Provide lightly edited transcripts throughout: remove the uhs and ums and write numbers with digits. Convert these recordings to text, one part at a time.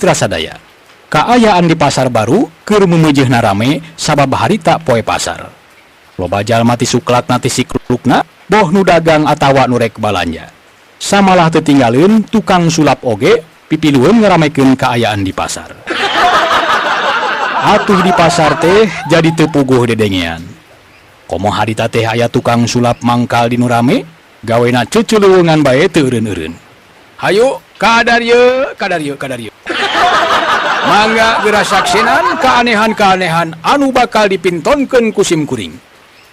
Mitra sadaya. Kaayaan di pasar baru keur mumeujeuna rame sabab harita poe pasar. Loba jalma ti suklakna ti siklukna boh nu dagang atawa nu rek balanja. Samalah teu tinggalin tukang sulap oge pipilueun ngaramekeun kaayaan di pasar. Atuh di pasar teh jadi teu puguh dedengean. Komo harita teh aya tukang sulap mangkal di nu rame, gawena ceuceuleungan bae teu eureun-eureun. Hayu kadarieu. Mangga geura saksenan kaanehan-kaanehan anu bakal dipintonkeun ku sim kuring.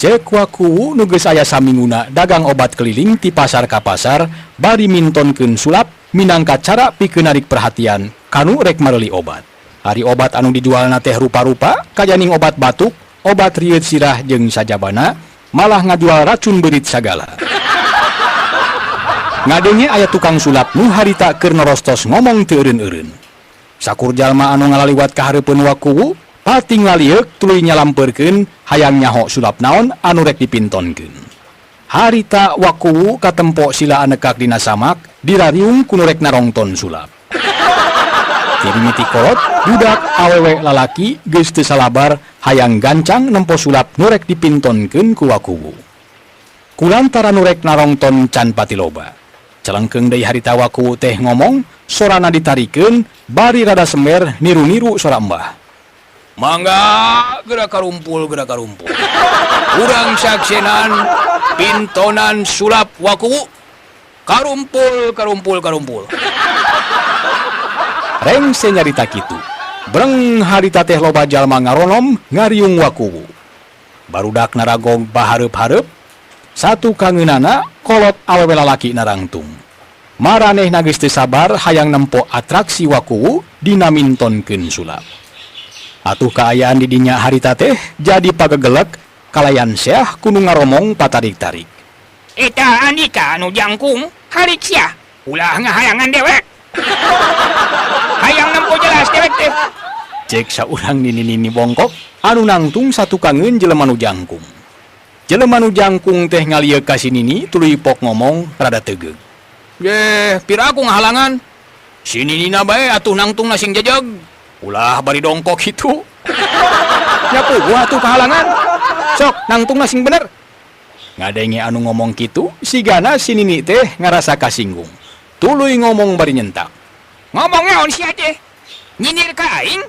Cek waku nu geus aya saminguna dagang obat keliling ti pasar ka pasar bari mintonkeun sulap minangka cara pikeun narik perhatian kanu rek mareuli obat. Ari obat anu dijualna teh rupa-rupa kajaning obat batuk, obat rieut sirah jeung sajabana, malah ngajual racun beurit sagala. Ngadenge aya tukang sulap nu harita keur norostos ngomong teu eureun-eureun. Sakur jalma anu ngalaliwat ka hareupeun wakuwu pati ngalieuk tuluy nyalampeurkeun hayang nyaho sulap naon anu rek dipintonkeun. Harita wakuwu katempo sila anekak dina samak dirariung ku nu rek narongton sulap. Ti mimiti kolot budak awewe lalaki geus teu salabar hayang gancang nempo sulap nu rek dipintonkeun ku wakuwu. Kulantara nu rek narongton can pati loba. Celengkeung deui harita wakuwu teh ngomong, sorana ditarikeun bari rada semer niru-niru sora embah. Mangga geura karumpul. Urang saksenan pintonan sulap wakuwu. Karumpul. Rengse nyarita kitu. Breng harita teh loba jalma ngaronom ngariung wakuwu. Barudak naragog bahareup-hareup. Satu kangeunana kolot awewe lalaki narangtung. Maranehna geus teu sabar hayang nempo atraksi wakuwu dina mintonkeun sulap. Atuh kaayaan di dinya harita teh jadi pagegelek kalayan seah kudu ngaromong patarik-tarik. Eta Andika anu jangkung harik sia ulah ngahayangan dewek. Hayang nempo jelas dewek teh. Cek saurang nini-nini bongkok anu nangtung satu kangeun jelema nu jangkung. Jelema nu jangkung teh ngalieuk ka si nini tuluy pok ngomong rada tegeug. Pira aku ngahalangan. Si ninina bae atuh nangtung sing jajag. Ulah bari dongkok itu. Nyapu gua atuh kahalangan. Sok nangtung sing bener. Ngadenge anu ngomong kitu, sigana si nini teh ngarasa kasinggung. Tuluy ngomong bari nyentak. Ngomong naon sia teh? Nyinir ka aing?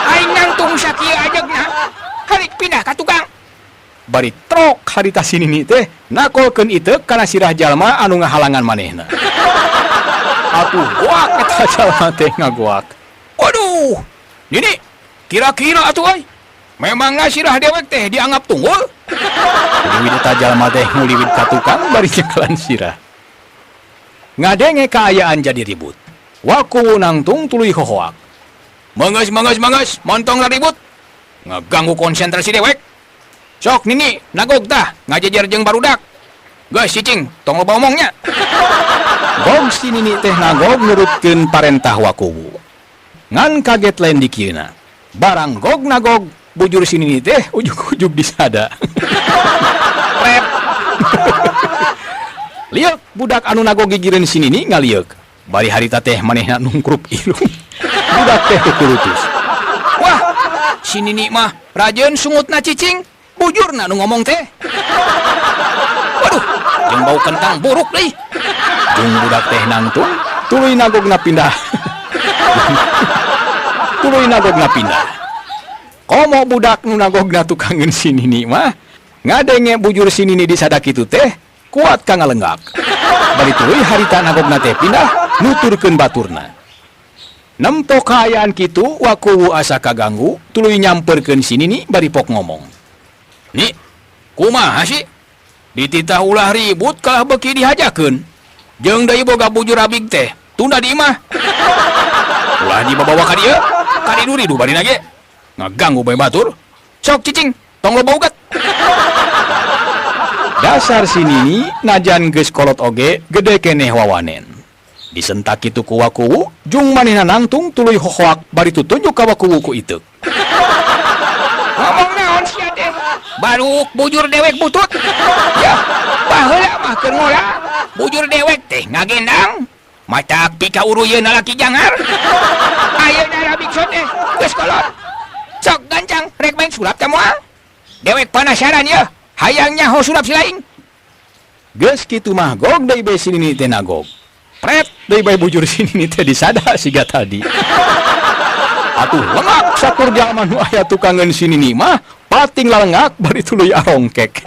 Aing nangtung sakieu ajegna. Harik pindah ka tukang. Bari trok harita si nini teh nakolkeun iteuk kana sirah jalma anu ngahalangan manehna. Atuh goak eta jalma teh ngagoak. Waduh, Nini, kira-kira atuh euy. Memangna sirah dewek teh dianggap tunggul? Liwit eta jalma teh nguliwit ka tukang bari nyekelan sirah. Ngadenge kaayaan jadi ribut. Wakuwu nangtung tuluy hohoak. Mangeus, montong ribut. Ngaganggu konsentrasi dewek. Sok Nini, nagog tah, ngajejer jeung barudak. Geus cicing, tong loba omongnya. Gog si Nini teh nagog nurutkeun parentah wakuwu. Ngan kaget lain dikieuna. Barang gog nagog, bujur si Nini teh ujug-ujug disada. Rep. Liuk budak anu nagog gigireun si Nini ngalieuk. Bari harita teh manehna nungkrup irung. Budak teh kekurutus. Wah, si Nini mah rajeun sungutna cicing. Bujurna nu ngomong teh. Waduh, jeung bau kentang buruk deui. Jeung budak teh nangtung, tuluy nagogna pindah. Komo budak nu nagogna tukangeun si Nini mah, ngadenge bujur si Nini disada kitu teh, kuat ka ngalenggak. Bari tuluy harita nagogna teh pindah, nuturkeun baturna. Nempo kaayaan kitu, wakuwu asa kaganggu, tuluy nyamperkeun si Nini bari pok ngomong. Ni, kumaha sih? Dititah ulah ribut kalah beki dihajakeun. Jeung deui boga bujur abig teh, tunda di imah. Ulah dibawa ka dieu, ka didu bari nage. Ngaganggu bae batur. Sok cicing, tong loba ugat. Dasar si Nini najan geus kolot oge gede keneh wawanen. Disentak kitu ku wakuwu, jung manehna nangtung tuluy hohoak bari tutunjuk ka wakuwu ku iteuk. Ngomong naon sia teh? Baruk bujur dewek butut. Ya, baheula mah keur ngolah. Bujur dewek teh ngagendang. Matak pika uruyeun lalaki jangar. Ayeuna rabikson geus kolot. Sok gancang rek main sulap teh moal. Dewek penasaran ya, hayang nyaho sulap si laing. Geus kitu mah gog deui bae sinini teh nagog. Pret deui bae bujur sinini teh disada siga tadi. Atuh lengak sakur jalma nu aya tukangeun sinini mah pating lalengak bari tuluy arongkek.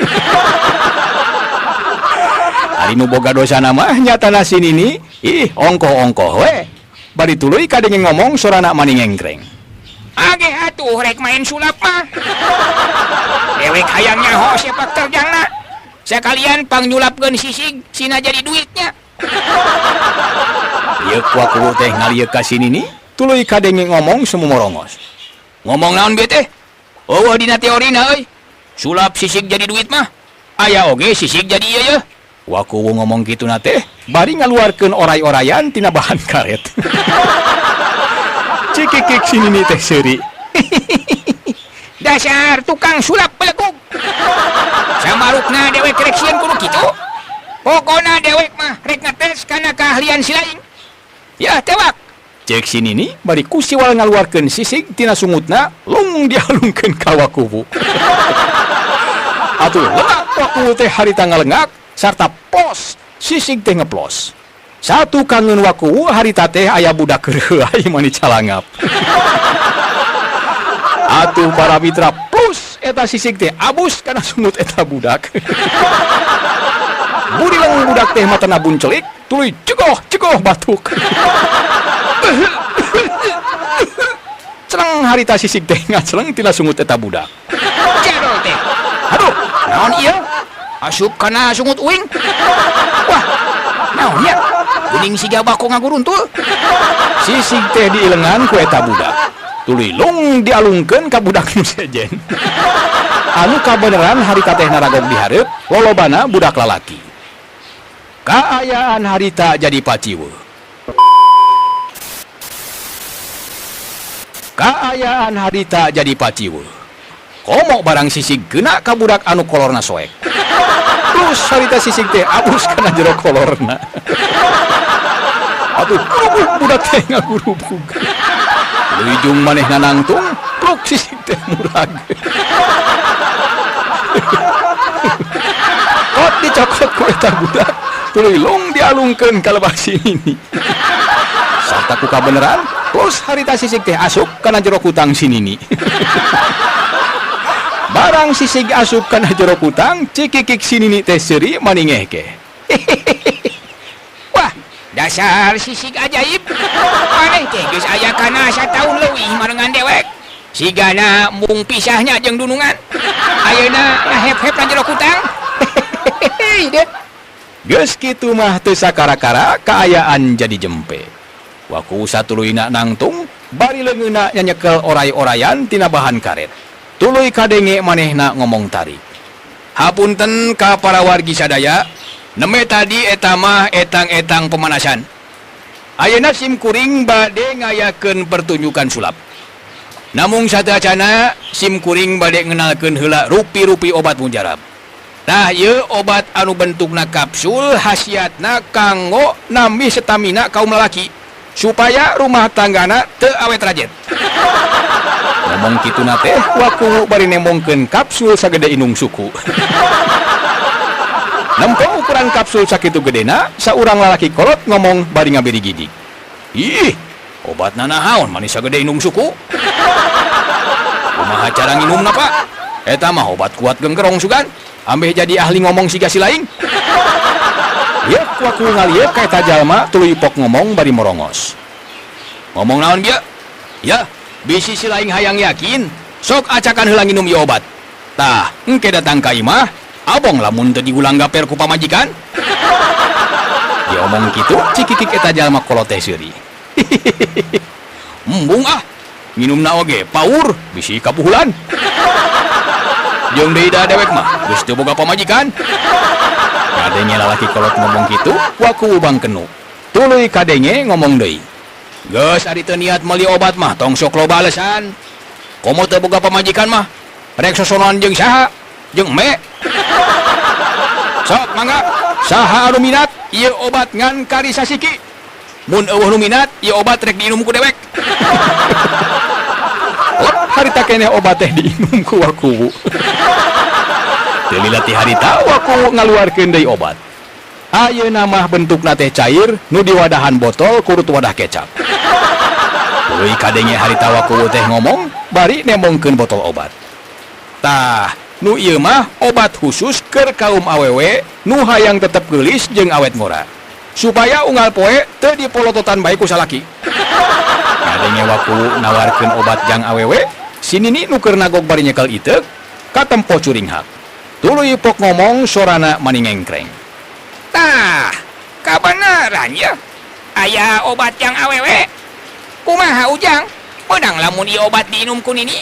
Ari nu boga dosana mah nyatana sinini ih ongkoh-ongkoh we. Bari tuluy kadenge ngomong sorana maning engkreng. Age atuh rek main sulap mah. Dewek hayang nyaho sepak terjangna. Sekalian pang nyulapkeun sisig sina jadi duitnya. Ieu kuaku teh ngalieu ka sinini, tuluy kadenge ngomong semu morongos. Ngomong naon bieu teh? Eueuh dina teorina euy. Sulap sisig jadi duit mah. Aya oge sisig jadi ieu yeuh. Waku ngomong kitu na teh, bari ngaluarkeun oray-orayan tina bahan karet. Cikikik sinini teh seuri. Dasar tukang sulap belegug. Samarukna dewek rek sieun kudu kitu. Pokona dewek mah rek ngetes kana keahlian si laing. Ya tewak. Cek sinini bari kusiwal ngaluarkeun sisig tina sungutna, lung dialungkeun ka wakubu. Atuh lengak wakubu teh harita ngalengak sarta pos sisig teh ngeplos. Satu kangen wakubu harita teh aya budak keureuy mani calangap. Atuh para mitra plus eta sisig teh abus kana sungut eta budak. Budi lang budak teh matana buncelik, tuluy cegoh batuk. Cereng harita sisig teh ngaceleng tina sungut eta budak. Jarol teh. Aduh, Naon ieu? Asup kana sungut uing. Wah, naon ya? Geuning siga bako ngaguruntul. sisig teh diilengan ku eta budak. Tuluy lung dialungkeun ka budak nu sejen. Anu kabeneran harita teh naragog dihareup, lolobana budak lalaki. Kaayaan harita jadi paciweuh. Kaayaan harita jadi paciweuh. Komo barang sisig geuna ka budak anu kolorna soek. Terus harita sisig teh abus kana jero kolorna. Atuh gurubug budak teh ngagurubug. Ujung manehna nangtung, pluk sisig teh murag. Kot dicokot ku eta budak, tuluy lung dialungkeun ka lebah sinini. Sarta ku kabeneran, terus harita sisig teh asup kana jero kutang sinini. Barang sisig asup kana jero kutang, cikikik sinini teh seuri maningehke. Wah, dasar sisig ajaib. Maneh teh geus aya kana sataun leuwih marengan dewek. Sigana mung pisahnya jeung dunungan. Ayeuna ngahep-hep na jero kutang. Geus kitu mah teu sakara-kara kaayaan jadi jempe. Waku satuluyna nangtung, bari leungeunna nyanyekel oray-orayan tina bahan karet. Tuluy kadenge manehna ngomong tarik. Hapunten ka para wargi sadaya, neme tadi eta mah etang-etang pemanasan. Ayeuna sim kuring bade ngayakeun pertunjukan sulap. Namung sateuacanna sim kuring bade ngenalkeun heula rupi-rupi obat mujarab. Tah ieu obat anu bentukna kapsul hasiatna kanggo nambih stamina kaum lalaki supaya rumah tanggana teu awet rajet. Ngomong kitu na teh waku bari nemongkeun kapsul sagede inung suku. Nempo ukuran kapsul sakitu gedena, saurang lalaki kolot ngomong bari ngaberi gidik. Ih, obatna nahaon manis sagede inung suku? Kumaha cara nginumna, Pak? Eta mah obat kuat genggerong sugan. Ambeh jadi ahli ngomong siga si laing. Yep, waku ngalieu ka eta jalma tuluy pok ngomong bari morongos. Ngomong naon bieu? Ya, bisi si laing hayang yakin, sok acakan heula nginum ieu obat. Tah, engke datang ka imah, abong lamun teu digulang gaper ku pamajikan. Diomong kitu, cikikik eta jalma kolot teh seuri. Embung ah, nginumna oge paur, bisi kapuhulan. Jeung deui da dewek mah, geus teu boga pamajikan. Kadenge lalaki kolot ngomong kitu, waku ubang kenu. Tuluy kadenge ngomong deui. Geus ari teu niat meuli obat mah tong sok loba alesan. Komo teu boga pamajikan mah, rek sosonoan jeung saha? Jeung me. Sok mangga, saha anu minat ieu obat ngan kari sasiki? Mun eueuh nu minat, ieu obat rek diinum ku dewek. Harita keneh obat teh diinum ku Wakuwu. Teu lila ti harita Wakuwu ngaluarkeun deui obat. Ayeuna mah bentukna teh cair nu di wadahan botol kurut wadah kecap. Tuluy kadenge harita Wakuwu teh ngomong bari nembongkeun botol obat. Tah, nu ieu mah obat khusus keur kaum awewe nu hayang tetep geulis jeung awet ngora. Supaya unggal poe teu dipolototan bae ku salaki. Kadenge Wakuwu nawarkeun obat jang awewe, si Nini nu keur nagog bari nyekel iteuk katempo curing hak. Tuluy pok ngomong sorana maningengkreng. Tah, kabeneran ya. Aya obat jang awewe. Kumaha ujang? Menang lamun ieu obat diinum ku Nini.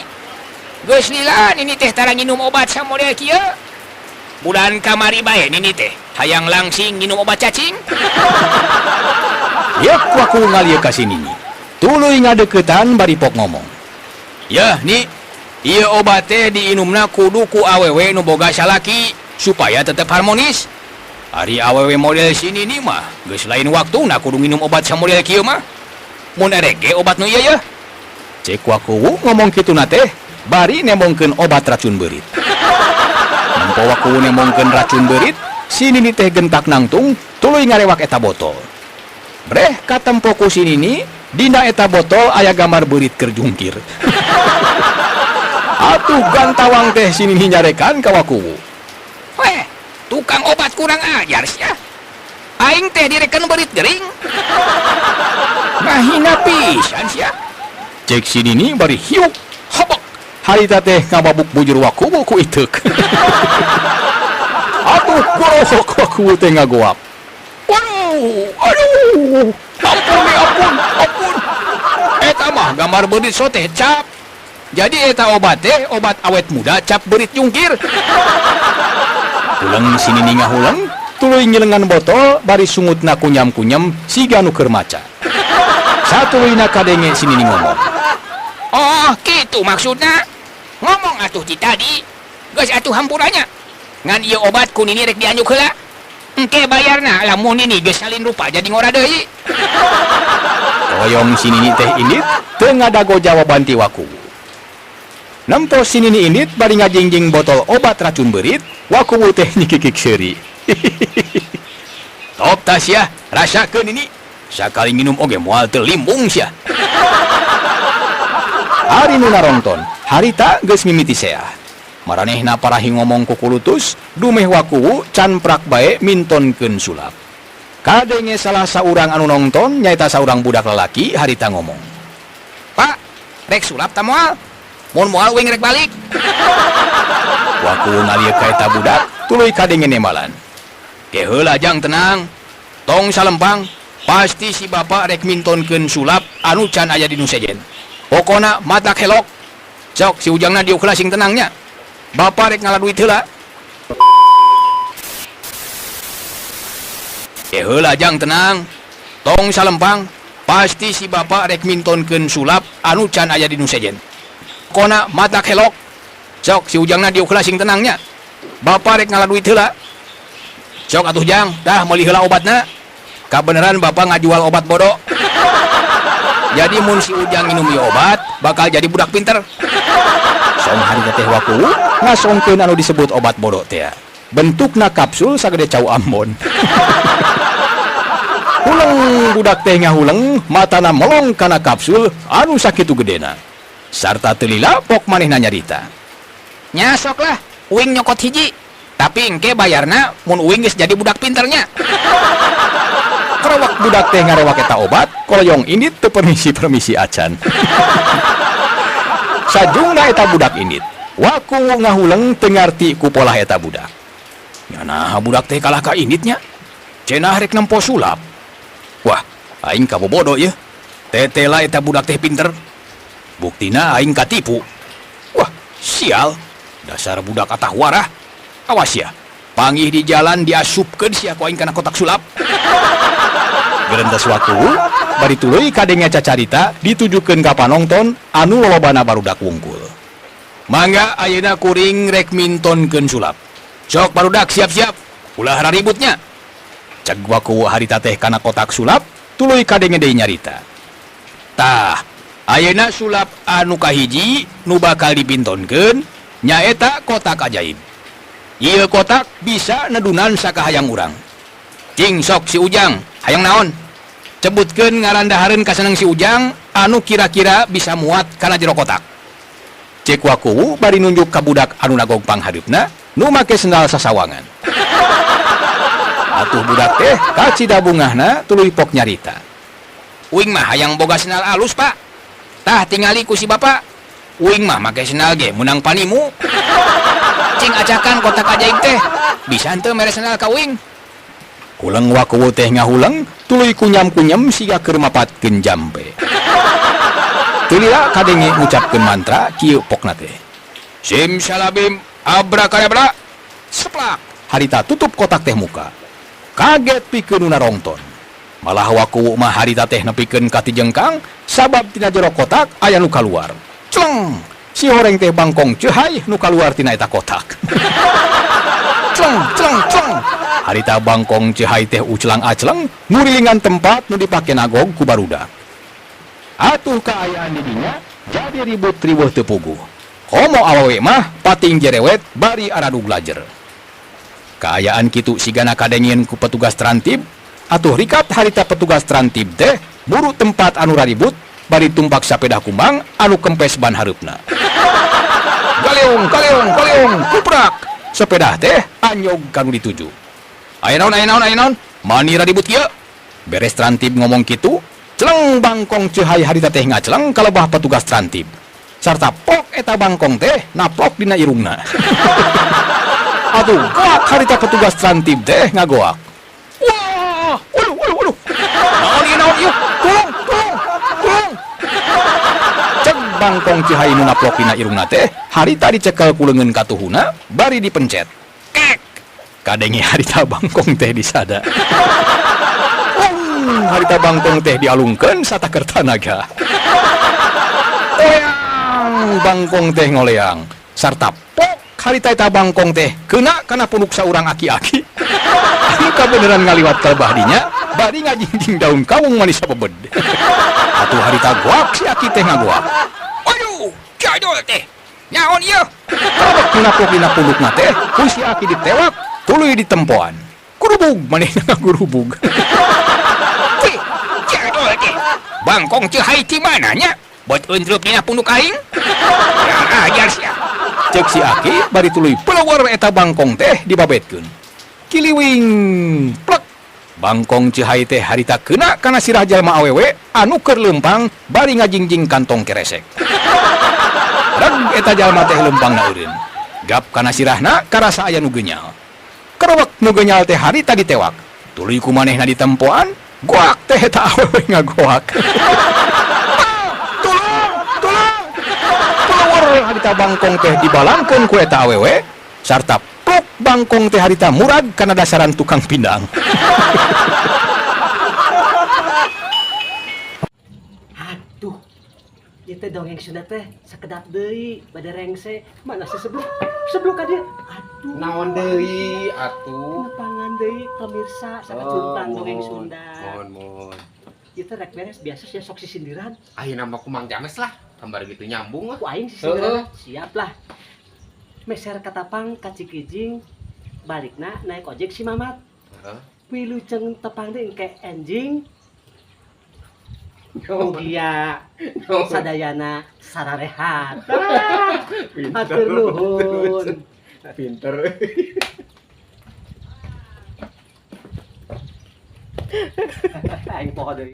Geus lila Nini teh tara nginum obat samodel kieu. Bulan kamari bae Nini teh hayang langsing nginum obat cacing. Yak Wakuwu ngalieu ka si Nini. Tuluy ngadeuketan bari pok ngomong. Yah, Ni. Ieu obat teh diinumna kudu ku awewe nu boga salaki supaya tetep harmonis. Ari awewe model sini Nini mah geus lain waktuna kudu minum obat samodel kieu mah. Mun erek ge obat nu ieu yeuh. Cek Wakuwu ngomong kituna teh bari nembongkeun obat racun beurit. Nampo Wakuwu nembongkeun racun beurit, si Nini teh gentak nangtung tuluy ngarewak eta botol. Breh katempo ku si Nini, dina eta botol aya gambar beurit keur jungkir. Atuh gantawang teh si Nini nyarekan ka Wakuwu. Weh, tukang obat kurang ajar sia. Aing teh direken beurit gering. Mahina pisan sia. Cek si Nini bari hiuk, habak. Harita teh ngababuk bujur Wakuwu ku iteuk. Atuh gorok Wakuwu teh ngagoak. Aduh. Ampun. Eta mah gambar beurit so teh cap. Jadi eta obat teh obat awet muda cap beurit jungkir. Ulang si Nini ngahulang, tuluy nyelengan botol bari sungutna kunyam-kunyam siga nu keur maca. Satuluyna kadenge si Nini ngomong. Oh, kitu maksudna. Ngomong atuh ti tadi. Geus atuh hampurannya. Ngan ieu obat ku Nini rek dianjuk heula. Engke bayarna lamun Nini geus salin rupa jadi ngora deui. Koyong si Nini teh init teu ngadago jawaban ti Wakuwu. Nampo si Nini init bari ngajingjing botol obat racun beurit, Wakuwu teh nyikikik seuri. Top tas ya, rasakeun Nini. Sakali nginum oge moal teu limbung sia. Ari nu narongton, harita geus mimiti seah. Maranehna parahi ngomong ku kulutus, dumeh Wakuwu can prak bae mintonkeun sulap. Kadenge salah saurang anu nongton nyaeta saurang budak lalaki harita ngomong. Pak, rek sulap ta moal? Mun moal wing rek balik. Wakuwu ngalieu ka eta budak, tuluy kadenge nemalan. Ge heula jang tenang. Tong salempang, pasti si bapa rek mintonkeun sulap anu can aya di nu sejen. Pokona mata kelok. Sok si ujangna diukeula sing tenangnya. Bapa rek ngaladuit heula. Ge heula jang tenang. Tong salempang, pasti si bapa rek mintonkeun sulap anu can aya di nu sejen. Pokona mata kelok. Sok si ujangna diukeula sing tenangnya. Bapa rek ngaladuit heula. Sok atuh jang, dah meuli heula obatna. Kabeneran bapa ngajual obat bodoh. Jadi mun si ujang minum ieu obat bakal jadi budak pinter. Song harita teh Wakuwu ngasongkeun anu disebut obat bodoh teh. Bentukna kapsul sagede cau Ambon. Huleng budak teh ngahuleng, matana melong kana kapsul anu sakitu gedena. Sarta teu lila pok manehna nyarita. Nya sok lah, uing nyokot hiji. Tapi engke bayarna mun uing geus jadi budak pinternya. Kerawak budak teh ngarewak eta obat, koloyong indit teu permisi acan. Sajungna eta budak indit, Wakuwu ngahuleng teu ngarti ku polah eta budak. Nyana budak teh kalah ka inditnya. Cenah rek nempo sulap. Wah, aing kabobodo ye. Tetela eta budak teh pinter. Buktina aing katipu. Wah, sial. Dasar budak atah warah. Awas ya. Panggih di jalan diasupkeun sia ku aing kana kotak sulap. Gerentas Wakuwu bari tuluy kadenge cacarita ditujukeun ka panongton anu lolobana barudak wungkul. Mangga ayeuna kuring rek mintonkeun sulap. Sok barudak siap-siap. Ulah ributnya. Ceg Wakuwu harita teh kana kotak sulap, tuluy kadenge deui nyarita. Tah, ayeuna sulap anu kahiji nu bakal dipintonkeun nyaeta kotak ajaib. Ieu kotak bisa nedunan sakahayang urang. Cing sok si Ujang, hayang naon? Cebutkeun ngaran dahareun ka seneng si Ujang anu kira-kira bisa muat kana jero kotak. Cek wakuwu bari nunjuk ka budak anu nagog panghareupna nu make sendal sasawangan. Atuh budak teh ka cidabungahna tuluy pok nyarita. Uing mah hayang boga sendal alus, Pak. Tah tingali ku si Bapak. Uing mah make sendal ge munang panimu. Cing acakan kotak ajaib teh. Bisa henteu mere sendal ka uing. Kulang wakuwu teh ngahulang tuluy kunyam-kunyam siga keur mapatkeun jampe. Tulila kadenge ngucapkeun mantra kieu pokna teh. Simsalabim abrakadabra. Seplak. Harita tutup kotak teh muka. Kaget pikeun nu narongton. Malah wakuwu mah harita teh nepikeun ka ti jengkang sabab tina jero kotak aya nu kaluar. Cleng! Si horeng teh bangkong ceuhay nu kaluar tina eta kotak. Cleng, cleng, cleng. Harita bangkong ceuhay teh uclang-acleng ngurilingan tempat nu dipake nagog ku barudak. Atuh kaayaan di dinya jadi ribut-ribuh teu puguh. Komo awewe mah pating jerewet bari aradug lajer. Kaayaan kitu sigana kadengieun ku petugas trantib, atuh rikat harita petugas trantib teh buru tempat anu raribut bari tumpak sapeda kumbang anu kempes ban hareupna. Galeung, galeung, galeung, kuprak. Sepeda teh anyog kanu dituju. Aya naon? Mani raribut kieu? Beres trantib ngomong kitu, celeng bangkong ceuhay harita teh ngaceleng kalebah petugas trantib. Sarta pok eta bangkong teh naplok dina irungna. Aduh, goak harita petugas trantib teh ngagoak. Wah, waduh. Naon ieu? Tolong. Cek bangkong ceuhay nu naplok dina irungna teh, harita dicekel ku leungeun katuhuna, bari dipencet. Kek. Kadenge harita bangkong teh disada. Harita bangkong teh dialungkeun sataker tanaga. Oyang bangkong teh ngoleang. Sarta pok harita eta bangkong teh keuna kana punuk saurang aki-aki. Anu kabeneran ngaliwat kalebah dinya, bari ngajingjing daun kawung manis sabebed. Atuh harita goak si aki teh ngagoak. Aduh, jadol teh. Nyaon ieu? Kalebek punapok dina pundukna teh, ku si aki ditewak, tuluy ditempoan. Kurubug manehna ngagurubug. Jadol teh. Bangkong ceuhay ti mana nya? Bot undrup dina punduk aing? Yang ajar sia. Cek si aki bari tuluy pelewar eta bangkong teh dibabetkeun. Kiliwing, plek. Bangkong ceuhay teh harita keuna kana sirah jalma awewe anu keur leumpang bari ngajingjing kantong keresek. Reg eta jalma teh leumpangna eureun. Gap kana sirahna karasa aya nu genyal. Kerewek nu genyal teh harita ditewak. Tuluy ku manehna ditempoan, goak teh eta awewe ngagoak. Harita bangkong teh dibalangkeun ku eta awewe sarta plok bangkong teh harita murag kana dasaran tukang pindang. Aduh, ieu teh dongeng Sunda teh sakedap deui bade rengse mana sebluk ka dieu. Aduh, Naon deui atuh? nepangan deui pemirsa sakajuntan dongeng Sunda. Mohon. Ieu teh rek beres biasa sia sok sisindiran. Ayeuna mah Mang James lah, gambar gitu nyambung lah. Ku aing sisindiran. Siap lah. Meser katapang ka Cikijing, balikna naik ojek si Mamat. Heeh. Wilujeng tepang teh engke enjing. Mugia sadayana sararehat. Hatur nuhun. Pinter. Aing poho deui.